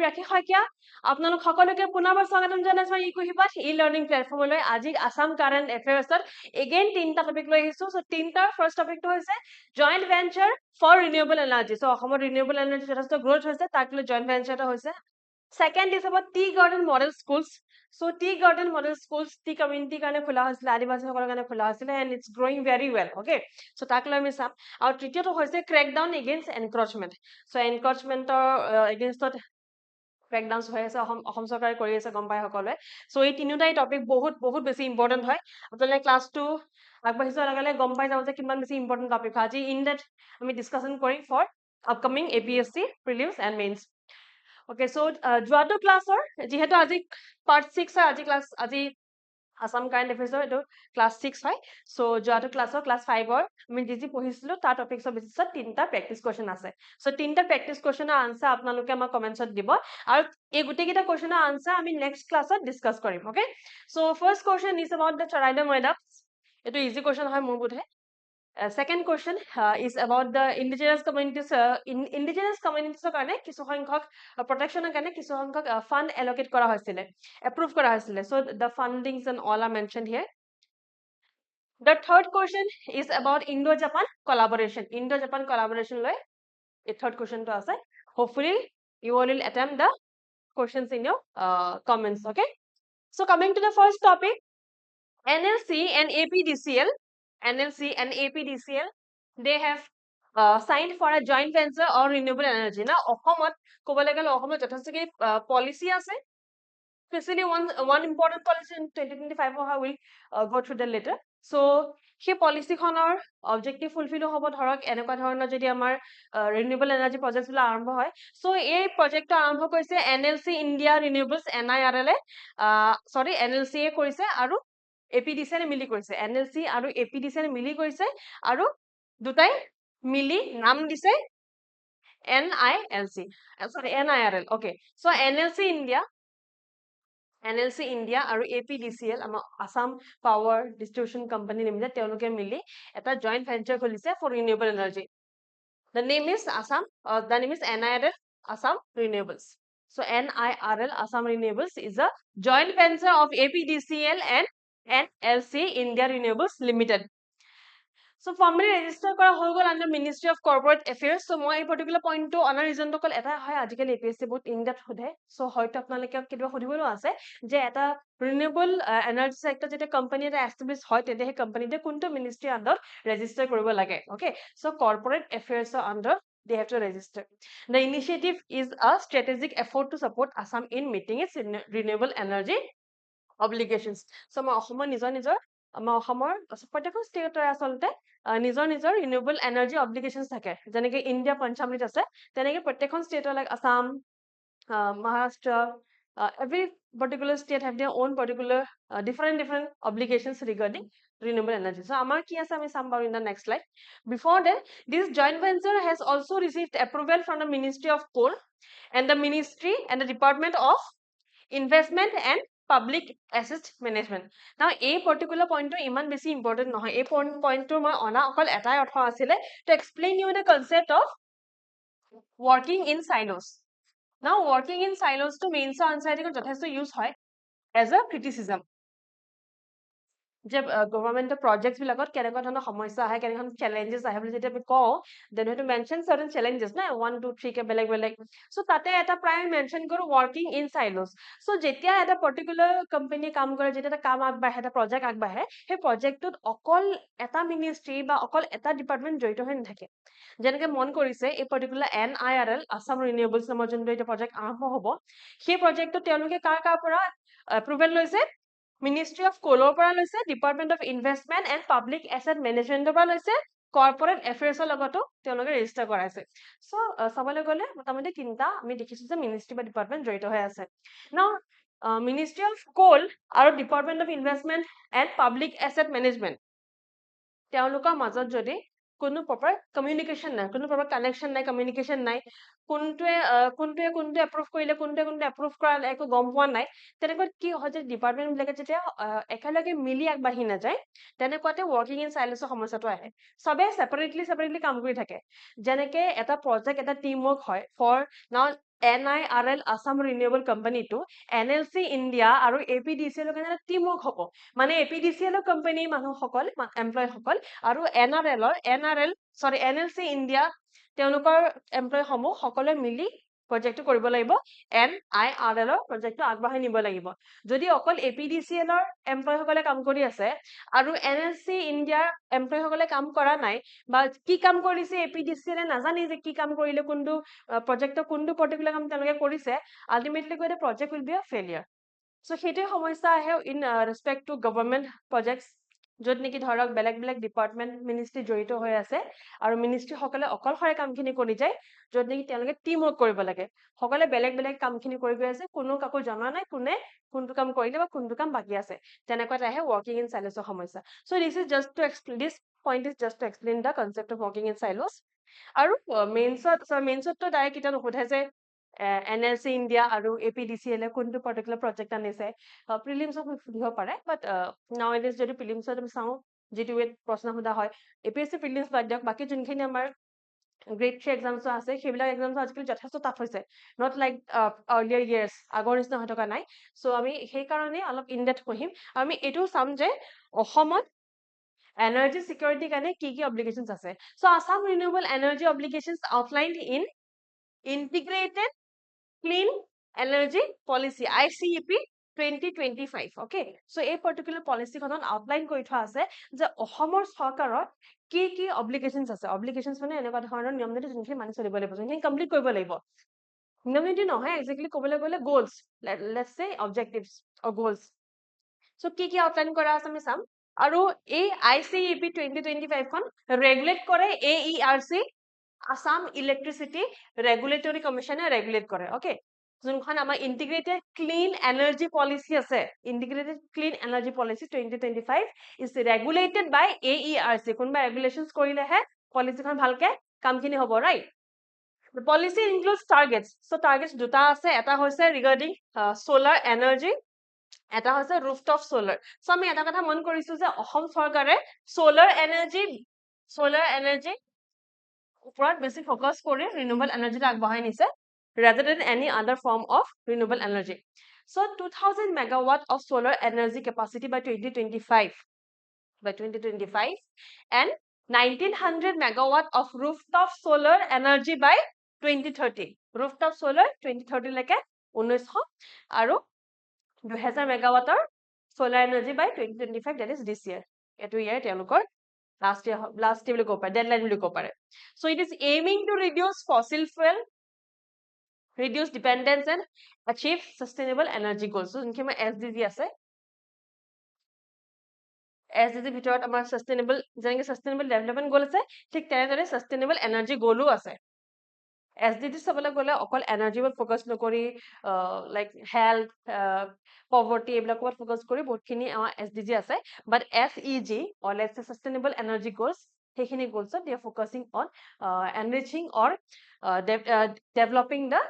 প্ৰিয়াক্ষী শইকীয়া আপোনালোক সকলোকে পুনৰবাৰ স্বাগতম জনাইছো eKuhipath e-learning প্লেটফৰ্মলৈ আজি আসাম কাৰেণ্ট এফেয়াৰ্ছত এগেইন তিনটা টপিক লৈ আহিছো সো তিনটাৰ ফাৰ্স্ট টপিকটো হৈছে joint venture for renewable energy so অসমৰ ৰিনিউৱেবল এনাৰ্জি যথেষ্ট গ্ৰোথ হৈছে তাক লৈ জয়েন্ট ভেঞ্চাৰটো হৈছে Second is about tea garden model schools. So tea garden model schools tea community কাৰণে খোলা হৈছিল আদিবাসী সকলৰ কাৰণে খোলা হৈছিল and it's growing very well. Okay. So তাক লৈ আমি চাম আৰু তৃতীয়টো হৈছে crackdown against encroachment. So encroachment against crackdowns হৈ আছে অসম চৰকাৰে কৰি আছে গম পাই সকলোৱে সো এই তিনিটাই টপিক বহুত বেছি ইম্পৰ্টেন্ট হয় আপোনালোকে ক্লাস 2 আগবাঢ়ি যোৱাৰ লগে গম পাই যাব যে কিমান বেছি ইম্পৰ্টেন্ট টপিক আজি ইন ডেট আমি ডিসকাশন কৰিম for upcoming APSC prelims and mains Okay, so যোৱাটো ক্লাছৰ যেহেতু আজি পাৰ্ট 6 হয় আজি ক্লাছ আজি আসাম কাৰেণ্ট এফেয়াৰ্ছৰ এটো ক্লাছ 6 হয় সো যোৱাটো ক্লাছৰ ক্লাছ 5 ৰ আমি যি পঢ়িছিলো তাৰ টপিকছৰ বেছিছত তিনটা প্ৰেক্টিস কোৱেশ্চন আছে সো তিনটা প্ৰেক্টিস কোৱেশ্চনৰ আনসাৰ আপোনালোকে আমাৰ কমেন্টছত দিব আৰু এই গুটেকিটা কোৱেশ্চনৰ আনসাৰ আমি নেক্সট ক্লাছত ডিসকাস কৰিম okay so first question is about the Charaideo Moidam এটো ইজি কোৱেশ্চন হয় মোৰ বোধে Second question is about the indigenous communities কাৰণে কিছু সংখ্যক protection কাৰণে কিছু সংখ্যক fund allocate কৰা হৈছিল approve কৰা হৈছিল so the fundings and all are mentioned here The third question is about Indo-Japan collaboration লৈ এই third question to আছে hopefully you all will attempt the questions in your comments okay so coming to the first topic NLC and APDCL they have signed for a joint venture on renewable energy na অসমত কবলে গলে অসমত যথেষ্টকে policy আছে especially one important policy in 2025 how will go through the later so সেই policy খনৰ objective fulfill হ'ব ধৰক এনেকুৱা ধৰণৰ যদি আমাৰ renewable energy projects বিলাক আৰম্ভ হয় so এই projectটো আৰম্ভ কৰিছে NLC India Renewables NIRL NLC এ কৰিছে আৰু APDCL মিলি কৰিছে NLC আৰু APDCL মিলি কৰিছে আৰু দুটাই মিলি নাম দিছে NIRL okay so NLC India আৰু APDCL আমাৰ Assam Power Distribution Company Limited তেওঁলোকে মিলি এটা joint venture খুলিছে for renewable energy the name is NIRL Assam Renewables so NIRL Assam Renewables is a joint venture of APDCL and NLC India Renewables Limited. So formally register kora hoi gol under Ministry of Corporate Affairs. So moi ei particular point to ana reason to kol eta hoy ajikali APSC বহুত in depth hodhe. So hoyto apnalike kiba hodibolo ase je eta renewable energy sector jete company eta establish hoy tete he company de kunto ministry under register koribo lage. Okay. So corporate affairs under they have to register. The initiative is a strategic effort to support Assam in meeting its renewable energy obligations so ma অসমৰ নিজৰ আমাৰ অসমৰ প্ৰত্যেকখন ষ্টেটৰ আসলতে নিজৰ renewable energy obligations থাকে যেনেকৈ India পঞ্চামৃত আছে তেনেকৈ প্ৰত্যেকখন ষ্টেটৰ like Assam Maharashtra every particular state have their own particular different obligations regarding renewable energy so আমাৰ কি আছে আমি চাম বাৰু in the next slide before that this joint venture has also received approval from the Ministry of Coal and the Ministry and the Department of Investment and Public Asset Management. Now, a particular point to iman besi important no hai. A point to my ona okal etai ortho asile to explain you the concept of working in silos. Now, working in silos to main answer ko jothesto use hoy as a criticism. जब government projects बिलाकत केनेका धৰণৰ সমস্যা আহে কেনেখন চ্যালেঞ্জেस আহে বুলি যেটা আমি কও then হয়তো mention certain challenges না 1 2 3 কে বেলেগ সো তাতে এটা প্ৰায় মেনশন কৰো working in silos সো যেতিয়া এটা পাৰ্টিকুলাৰ কোম্পানী কাম কৰে যেতিয়া এটা কাম আগবাঢ়ে এটা প্ৰজেক্ট আগবাঢ়ে সেই প্ৰজেক্টত অকল এটা মিনিষ্ট্ৰি বা অকল এটা ডিপাৰ্টমেন্ট জড়িত হৈ নাথাকে যেনেকৈ মন কৰিছে এই পাৰ্টিকুলাৰ NIRL আসাম ৰিনিউৱেবলছ নামৰ যোনটো এটা প্ৰজেক্ট আৰম্ভ হ'ব সেই প্ৰজেক্টটো তেওঁলোকে কাৰ পৰা এপ্ৰুভেল লৈছে Ministry of Coal পৰা লৈছে Department of Investment and Public Asset Management পৰা লৈছে Corporate Affairs লগতো তেওঁলোকে ৰেজিষ্টাৰ কৰাইছে সো সবলে গলে মোটামুটি তিনটা আমি দেখিছো যে মিনিষ্ট্ৰি বা ডিপাৰ্টমেন্ট জড়িত হৈ আছে নাও Ministry of Coal আৰু Department of Investment and Public Asset Management তেওঁলোকৰ মাজত যদি কোনো প্ৰপাৰ কমিউনিকেশন নাই কোনো প্ৰপাৰ কানেকশন নাই কমিউনিকেশন নাই কোনটোৱে এপ্ৰুভ কৰিলে কোনটোৱে এপ্ৰুভ কৰা নাই একো গম পোৱা নাই তেনেকৈ কি হয় যে ডিপাৰ্টমেন্ট বিলাকে যেতিয়া একেলগে মিলি আগবাঢ়ি না যায় তেনেকুৱাতে ওয়াৰ্কিং ইন সাইলোছৰ সমস্যাটো আহে সবে সেপাৰেটলি কাম কৰি থাকে যেনেকৈ এটা প্ৰজেক্ট এটা টিম ওয়াৰ্ক হয় ফৰ নাও NIRL Assam Renewable Company to NLC India আৰু APDCL ৰ কাৰণে টিমৱৰ্ক হ'ব মানে APDCL ৰ কোম্পানী মানুহসকল এমপ্লয় সকল আৰু NLC India তেওঁলোকৰ এমপ্লয় সমূহ সকলোৱে মিলি প্ৰজেক্টটো কৰিব লাগিব NIRL ৰ প্ৰজেক্টটো আগবঢ়াই নিব লাগিব যদি অকল APDCL ৰ এমপ্লয় সকলে কাম কৰি আছে আৰু NLC India এমপ্লয় সকলে কাম কৰা নাই বা কি কাম কৰিছে APDCL এ নাজানি যে কি কাম কৰিলে কোনটো প্ৰজেক্টৰ কোনটো পাৰ্টিকুলাৰ কাম তেওঁলোকে কৰিছে আলটিমেটলি গৈ project will be a failure so সেইটোৱে সমস্যা আহে ইন ৰেসপেক্ট টু গভৰ্নমেন্ট প্ৰজেক্টস য'ত নেকি ধৰক বেলেগ বেলেগ ডিপাৰ্টমেন্ট মিনিষ্ট্ৰি জড়িত হৈ আছে আৰু মিনিষ্ট্ৰি সকলে অকলশৰে কামখিনি কৰি যায় য'ত নেকি তেওঁলোকে টিম ৱৰ্ক কৰিব লাগে সকলে বেলেগ বেলেগ কামখিনি কৰি গৈ আছে কোনো কাকো জনা নাই কোনে কোনটো কাম কৰিলে বা কোনটো কাম বাকি আছে তেনেকুৱাতে আহে ৱৰ্কিং ইন সাইলছৰ সমস্যা so this is just to explain this point is just to explain the concept of working in silos আৰু মেইনছত ডাইৰেক্ট এটা নুসুধে যে NLC India আৰু APDCL কোনটো পাৰ্টিকুলাৰ প্ৰজেক্ট আনিছে প্ৰিলিমছত সুধিব পাৰে বাট নাওএডেজ যদি প্ৰিলিমছত আমি চাওঁ যেটো ৱেট প্ৰশ্ন সোধা হয় APSC প্ৰিলিমছ বাদ দিয়ক বাকি যোনখিনি আমাৰ গ্ৰেড 3 এক্সামছ আছে সেইবিলাক এক্সামছ আজিকালি যথেষ্ট টাফ হৈছে নট লাইক আৰ্লিয়াৰ ইয়াৰ্ছ আগৰ নিচিনা হৈ থকা নাই সো আমি সেই কাৰণে অলপ ইন ডেপথ পঢ়িম আমি এটো চাম যে অসমত energy security কাৰণে কি obligations আছে so Assam renewable energy obligations outlined in integrated clean energy policy ICEP 2025 okay so এই particular policy খনত outline কৰি থোৱা আছে যে অসমৰ চৰকাৰৰ কি obligations আছে obligations মানে এনেকুৱা ধৰণৰ নিয়ম নীতি যোনখিনি মানি চলিব লাগিব যোনখিনি কমপ্লিট কৰিব লাগিব নিয়ম নীতি নহয় এক্স্যাক্টলি ক'বলৈ গ'লে goals let's say objectives or goals so কি outline কৰা আছে আমি চাম আৰু এই ICEP 2025 খন ৰেগুলেট কৰে AERC Assam Electricity Regulatory Commission regulate কৰে okay যোনখন আমাৰ ইন্টিগ্ৰেটেড ক্লিন এনাৰ্জি পলিসি আছে integrated clean energy policy 2025 is regulated by AERC কোনবা ৰেগুলেশনস কৰিলেহে পলিসিখন ভালকে কামখিনি হ'ব right The policy includes targets so targets দুটা আছে এটা হৈছে regarding solar energy এটা হৈছে rooftop solar so আমি এটা কথা মন কৰিছো যে অসম চৰকাৰে solar energy ওপৰত বেছি ফোকাস কৰি renewable energy আগবঢ়াই নিছে rather than any other form of renewable energy so 2000 megawatt of solar energy capacity by 2025 and 1900 megawatt of rooftop solar energy by 2030 rooftop solar 2030 লৈকে 1900 আৰু 2000 megawatt solar energy by 2025 that is this year etu year তেওঁলোকৰ last year বুলি ক'ব পাৰে deadline বুলি ক'ব পাৰে so it is aiming to reduce fossil fuel reduce dependence and achieve sustainable energy goals so যোনখিনি আমাৰ SDG আছে SDG ভিতৰত আমাৰ sustainable development goal আছে ঠিক তেনেদৰে sustainable energy goalও আছে SDG চাবলৈ গ'লে অকল এনাৰ্জি ওপৰত ফোকাস নকৰি লাইক হেলথ পভাৰ্টি এইবিলাক ওপৰত ফোকাস কৰি বহুতখিনি আমাৰ SDG আছে বাট SEG or let's say sustainable energy goals সেইখিনি goals they are focusing on enriching or developing the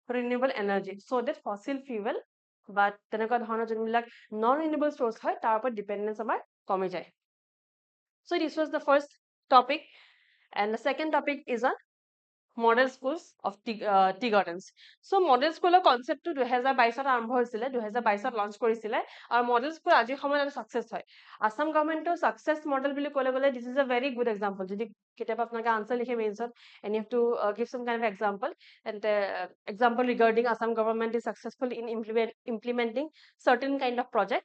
renewable energy so that fossil fuel but তেনেকুৱা ধৰণৰ যোনবিলাক non renewable source হয় তাৰ ওপৰত ডিপেন্ডেন্স আমাৰ কমি যায় so this was the first topic and the second topic is on model schools of tea gardens so model school concept to 2022 ত আৰম্ভ হৈছিল 2022 ত লঞ্চ কৰিছিল আৰু model school আজি সময়ত সাকসেস হয় Assam government to success model বুলি ক'লে গলে this is a very good example যদি কিতাপ আপোনাক আনসাৰ লিখে মেইনছত and you have to give some kind of example and example regarding Assam government is successful in implementing certain kind of project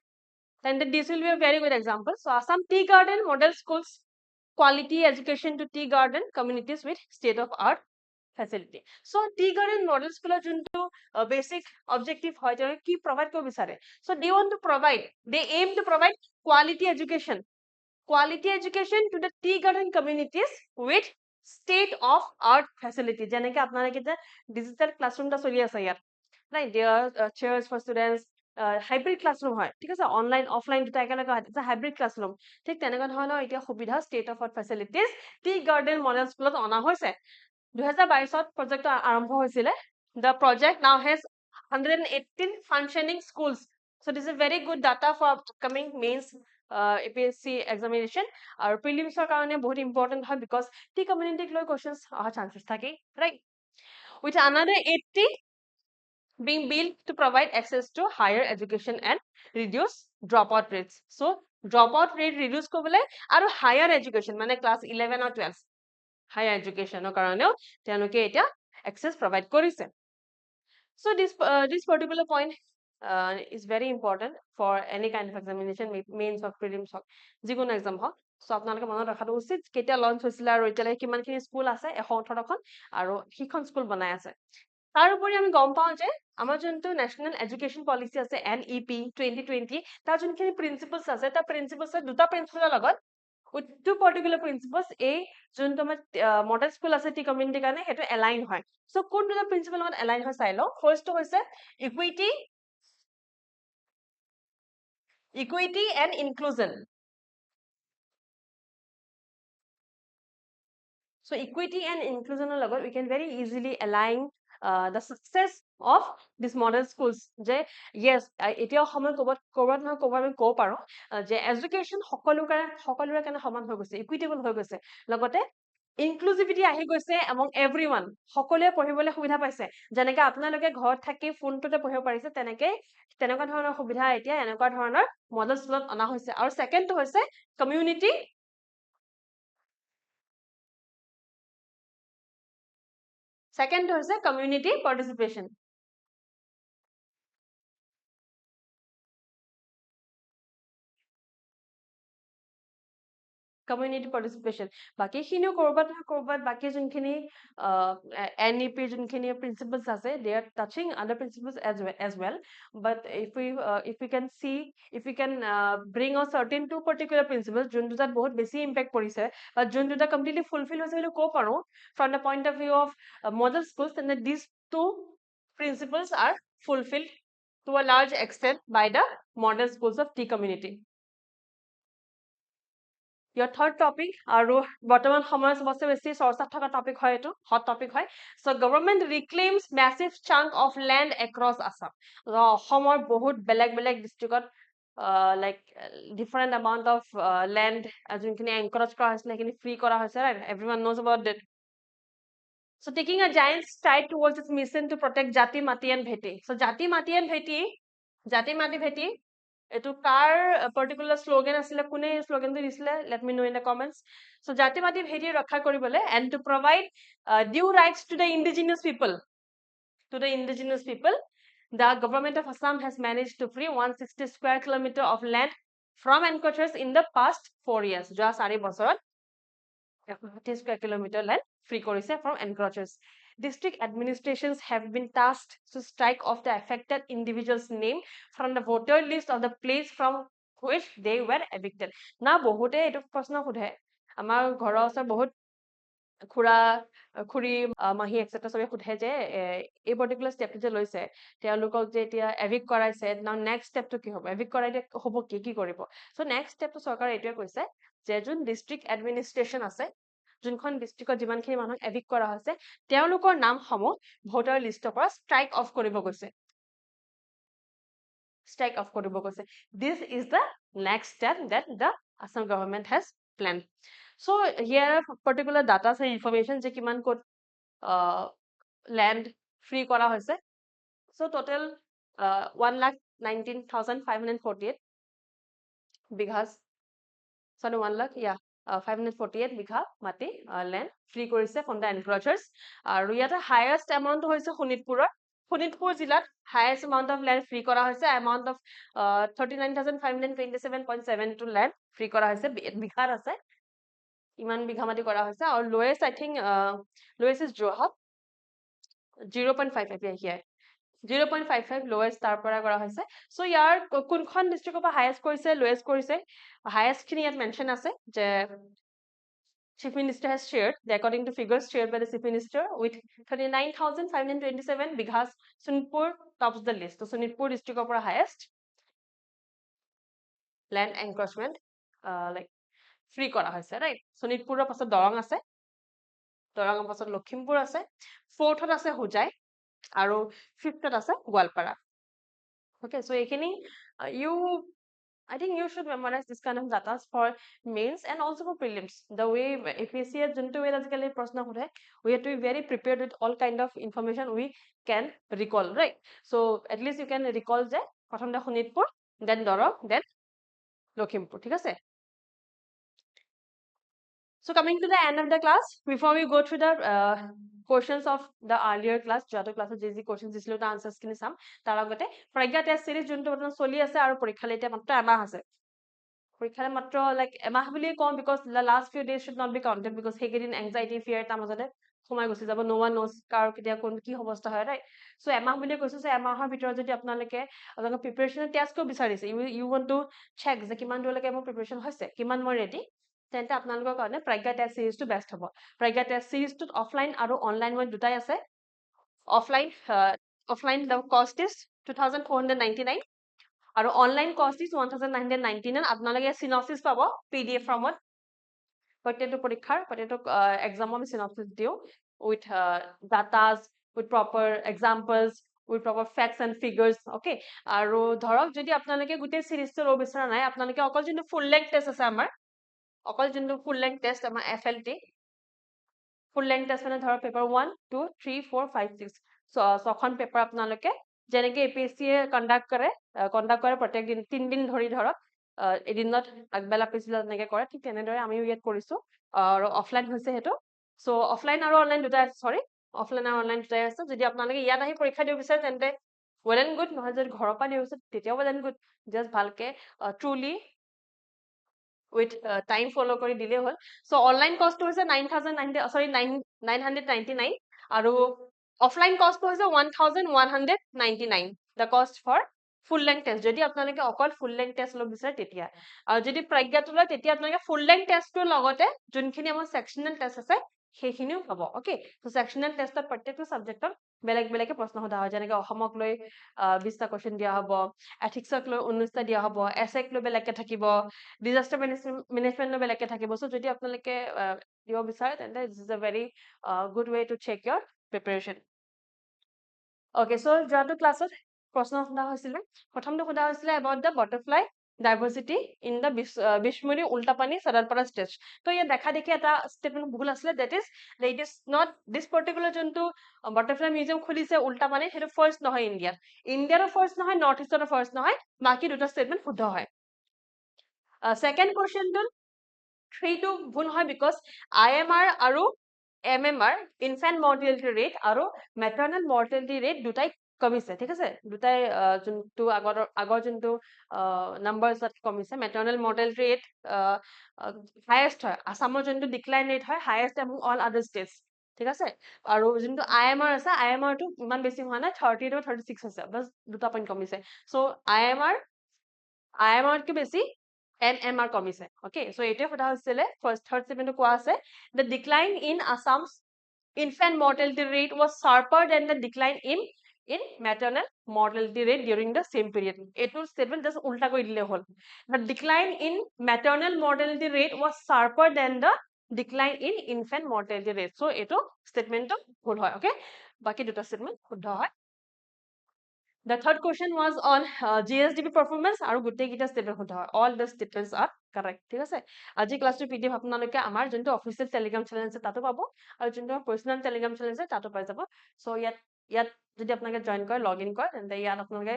then this will be a very good example so Assam tea garden model schools quality education to tea garden communities with state of art facility so tea garden model school junto basic objective hoy jare ki provide ko bisare so they aim to provide quality education to the tea garden communities with state of art facility jane ki apnara kita digital classroom ta choli ase yar right there are chairs for students hybrid classroom হয় ঠিক আছে online offline দুটা একেলগে হয় এটা hybrid classroom ঠিক তেনেকুৱা ধৰণৰ এতিয়া সুবিধা state of art facilities tea garden model স্কুলত অনা হৈছে 2022 ত প্ৰজেক্ট আৰম্ভ হৈছিল the project now has 118 functioning schools so this is a very good data for upcoming mains APSC examination আৰু prelims ৰ কাৰণে বহুত important হয় because টি community লৈ questions অহা chances থাকে right with another 80 being built to provide access to higher education and reduce dropout rates. So dropout rate reduce kobole aru higher education mane class 11 or 12 higher education karoneo tenuke eta access provide korise. So this particular point is very important for any kind of examination, mains or prelims hok jikono exam hok. So আপোনালোকে মনত ৰখাটো উচিত কেতিয়া launch হৈছিল আৰু এতিয়ালৈকে কিমানখিনি school আছে 118খন আৰু সিখন স্কুল বনাই আছে। তাৰ উপৰি আমি গম পাওঁ যে আমাৰ যোনটো নেশ্যনেল এডুকেশ্যন পলিচি আছে NEP 2020 তাৰ যোনখিনি প্ৰিন্সিপলছ আছে তাৰ প্ৰিন্সিপলছৰ দুটা প্ৰিন্সিপলৰ লগত with two particular principles এই যোনটো আমাৰ মডেল স্কুল আছে টি কমিউনিটিৰ কাৰণে সেইটো এলাইন হয়। সো কোন দুটা প্ৰিন্সিপল লগত এলাইন হয় চাই লওঁ। ফাৰ্ষ্টটো হৈছে equity and inclusion. So equity and inclusion logot we can very easily align the success of these model schools je yes etio homoy kobat na kobat আমি কব পাৰো যে এডুকেশন সকলোৰে কাৰণে সমান হৈ গৈছে ইকুইটেবল হৈ গৈছে লগতে ইনক্লুসিভিটি আহি গৈছে among everyone সকলোৱে পঢ়িবলৈ সুবিধা পাইছে যেনেকৈ আপোনালোকে ঘৰত থাকি ফোনটোতে পঢ়িব পাৰিছে তেনেকুৱা ধৰণৰ সুবিধা এতিয়া এনেকুৱা ধৰণৰ মডেল স্কুলত অনা হৈছে আৰু সেকেন্ডটো হৈছে community Second is the community participation. Community participation. Baki khini korbat baki junkhini NEP junkhini principles ase they are touching other principles as well. But if we can see if we can bring a certain two particular principles juntu that bahut besi impact porise but juntu that completely fulfill hoise bole ko paro from the point of view of model schools then these two principles are fulfilled to a large extent by the model schools of T community. Your third topic aru বৰ্তমান সময়ত সবচে বেছি চৰ্চাত থকা topic হয় এটো hot topic হয় so government reclaims massive chunk of land across Assam অসমৰ বহুত বেলেগ districtত like different amount of land যোনখিনি encourage কৰা হৈছিল সেইখিনি free কৰা হৈছে right everyone knows about that so taking a giant stride towards its mission to protect jati mati and bheti so jati mati bheti etu car particular slogan asile kune slogan to disile let me know in the comments so jati mati bheti rakha koribole and to provide due rights to the indigenous people the government of Assam has managed to free 160 square kilometer of land from encroachers in the past 4 years just 4 bosorat 160 square kilometer land free korise from encroachers. District administrations have been tasked to strike off the affected individual's name from the voter list of the place from which they were evicted. Na bohote etu proshno khudhe amar ghoro osar bahut khura khuri mahi etc sobe khudhe je ei particular step je loise teolukok je etia evict koraise now next step to ki hobo evict koraite hobo ki koribo so next step to sarkar etue koise je jun district administration ase যোনখন ডিস্ট্ৰিক্টত যিমানখিনি মানুহক এভিক কৰা হৈছে তেওঁলোকৰ নামসমূহ voter লিষ্টৰ পৰা strike of কৰিব গৈছে this is the next step that the Assam government has planned so here are particular data and information je kiman code land free kora hoise so total 1,19,548 bighas sorry 1 lakh yeah 548 bigha mati land free korise from the encroachers aru yata highest amount hoise Shonitpur jilat highest amount of land free kora hoise amount of 39,527.72 land free kora hoise bighar ase iman bigha mati kora hoise aru lowest I think lowest is Jorhat 0.55 here 0.55 lowest tar pora kora hoise so yar kunkhon district pa highest korise lowest korise highest khini yat mention ase je Chief Minister has shared according to figures shared by the Chief Minister with 39,527 bighas Shonitpur tops the list so Shonitpur district opor highest land encroachment like free kora hoise right Shonitpur er pasot Dorong ase Dorong er pasot Lakhimpur ase fourth ot ase Hojai aru fifth ot ase Gwalpara okay so ekhini you I think you should memorize this kind of data for mains and also for prelims. The way APSC is junto way basically prashna hode, we have to be very prepared with all kind of information we can recall, right? So at least you can recall je prothom da Shonitpur, then Dorok, then Lokhimpur, thik ase? So coming to the end of the class, before we go through the questions of the earlier class, jato class JZ questions dislo ta answers kini sam, tar agote pragya test series junto bottom choli ase aru porikha le etia matro emah ase. Porikha le matro like emah buli kom because the last few days should not be counted because hekedin anxiety fear ta majode সময় গুছি যাব, no one knows কাৰ কেতিয়া কোন কি অৱস্থা হয়, right? So এমাহ বুলি কৈছো যে এমাহৰ ভিতৰত যদি আপোনালোকে আপোনালোকৰ প্ৰিপাৰেচন টেষ্টকো বিচাৰিছে, you want to check যে কিমান দূৰলৈকে মোৰ প্ৰিপাৰেচন হৈছে, কিমান মই ৰেডি, তেন্তে আপোনালোকৰ কাৰণে প্ৰজ্ঞা টেষ্ট সিৰিজটো বেষ্ট হ'ব। প্ৰজ্ঞা টেষ্ট সিৰিজটোত অফলাইন আৰু অনলাইন মই দুটাই আছে। অফলাইন the cost is 2499 আৰু অনলাইন cost is 1999। আপোনালোকে সিনপসিস পাব PDF ফৰ্মত। প্ৰত্যেকটো পৰীক্ষাৰ প্ৰত্যেকটো এক্সাম আমি সিনপসিস দিও with datas, with proper examples, with proper facts and figures, okay? আৰু ধৰক যদি আপোনালোকে গোটেই সিৰিজটো ল'ব বিচৰা নাই, আপোনালোকে অকল যোনটো ফুল লেংথ টেষ্ট আছে আমাৰ, অকল যোনটো ফুল লেংথ টেষ্ট আমাৰ FLT, ফুল লেংথ টেষ্ট মানে ধৰক পেপাৰ 1 2 3 4 5 6 ছখন পেপাৰ আপোনালোকে যেনেকে APSC কন্ডাক্ট কৰে প্ৰত্যেক দিন 3 দিন ধৰি ধৰক এদিনত আগবেলা পিছবেলা এনেকে কৰে, ঠিক তেনেদৰে আমিও ইয়াত কৰিছো আৰু অফলাইন হৈছে হেতু। সো অফলাইন আৰু অনলাইন দুটা আছে, সৰি অফলাইন আৰু অনলাইন দুটাই আছে। যদি আপোনালোকে ইয়াত আহি পৰীক্ষা দিব বিচাৰে তেন্তে well and good, নহয় যদি ঘৰৰ পৰা দিব বিচাৰে তেতিয়াও well and good, জাস্ট ভালকে ট্ৰুলি with time follow কৰি দিলে হ'ল। So online cost হৈছে 999 আৰু offline cost হৈছে 1199 the cost for full length test, যদি আপোনালোকে অকল full length test ল'ব বিচাৰে তেতিয়া। আৰু যদি প্ৰজ্ঞাটো লয় তেতিয়া আপোনালোকে full length testটোৰ লগতে যোনখিনি আমাৰ sectional test আছে সেইখিনিও পাব, okay? So sectional testত প্ৰত্যেকটো সাবজেক্টত বেলেগ বেলেগে প্ৰশ্ন সোধা হয়, যেনেকৈ অসমক লৈ 20টা কোৱেশ্চন দিয়া হ'ব, এথিক্সক লৈ 19টা দিয়া হ'ব, এছেক লৈ বেলেগকে থাকিব, ডিজাস্টাৰ মেনেজমেন্ট লৈ বেলেগকে থাকিব। সো যদি আপোনালোকে দিব বিচাৰে তেন্তে this is a very good way to check your preparation. Okay, so যোৱাটো ক্লাছত প্ৰশ্ন সোধা হৈছিলে, প্ৰথমটো সোধা হৈছিলে about the butterfly diversity in the Bishmuri Ultapani Sadarpara stage. তো ইয়াত দেখা দেখি এটা স্টেটমেন্ট ভুল আছিলে, that is not this particular যোনটো butterfly museum খুলিছে উল্টাপানি সেটো ফাৰ্স্ট নহয় ইণ্ডিয়াৰ ফাৰ্স্ট নহয়, নৰ্থ ইষ্টৰ ফাৰ্স্ট নহয়, বাকি দুটা স্টেটমেন্ট শুদ্ধ হয়। Second question to 3 to ভুল হয় because IMR আৰু MMR infant mortality rate আৰু maternal mortality rate দুটাই কমিছে, ঠিক আছে? দুটাই যোনটো আগৰ যোনটো numbers কমিছে, maternal mortality rate highest হয়, আসামৰ যোনটো decline rate হয় highest among all other states, ঠিক আছে? আৰু যোনটো IMR আছে, IMR টো ইমান বেছি হোৱা নাই, 30 to 36 আছে, বাস দুটা পইণ্ট কমিছে। সো IMR কে বেছি NMR কমিছে, okay? So এইটোৱে সোধা হৈছিলে first third statement কোৱা আছে, the decline in Assam's infant mortality rate was sharper than the decline in maternal mortality rate during the same period. এইটো statement just উল্টা কৰি দিলে হ'ল, the decline in maternal mortality rate was sharper than the decline in infant mortality rate. So এইটো statement ভুল হয়, okay? বাকি দুটা statement শুদ্ধ হয়। The third question was on GSDP performance আৰু গোটেই কিটা statement শুদ্ধ হয়, all the statements are correct, ঠিক আছে? আজি ক্লাছটো PDF আপোনালোকে আমাৰ যোনটো অফিচিয়েল টেলিগ্ৰাম চেনেল আছে তাতো পাব আৰু যোনটো পাৰ্সোনাল টেলিগ্ৰাম চেনেল আছে তাতো পাই যাব। সো ইয়াত যদি আপোনালোকে জয়েন কৰে লগইন কৰে তেন্তে ইয়াত আপোনালোকে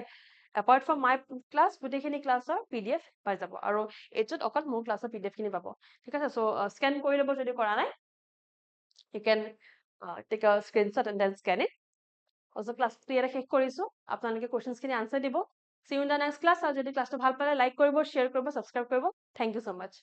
apart from my class গোটেইখিনি ক্লাছৰ PDF পাই যাব আৰু এইটোত অকল মোৰ ক্লাছৰ PDF খিনি পাব, ঠিক আছে? সো স্ক্যান কৰি ল'ব যদি কৰা নাই, you can take a screenshot and then scan it. Also class ইয়াৰে শেষ কৰিছো, আপোনালোকে questions খিনি answer দিব। See you in the next class। আৰু যদি ক্লাছটো ভাল পালে লাইক কৰিব, শ্বেয়াৰ কৰিব, সাবস্ক্ৰাইব কৰিব। Thank you so much.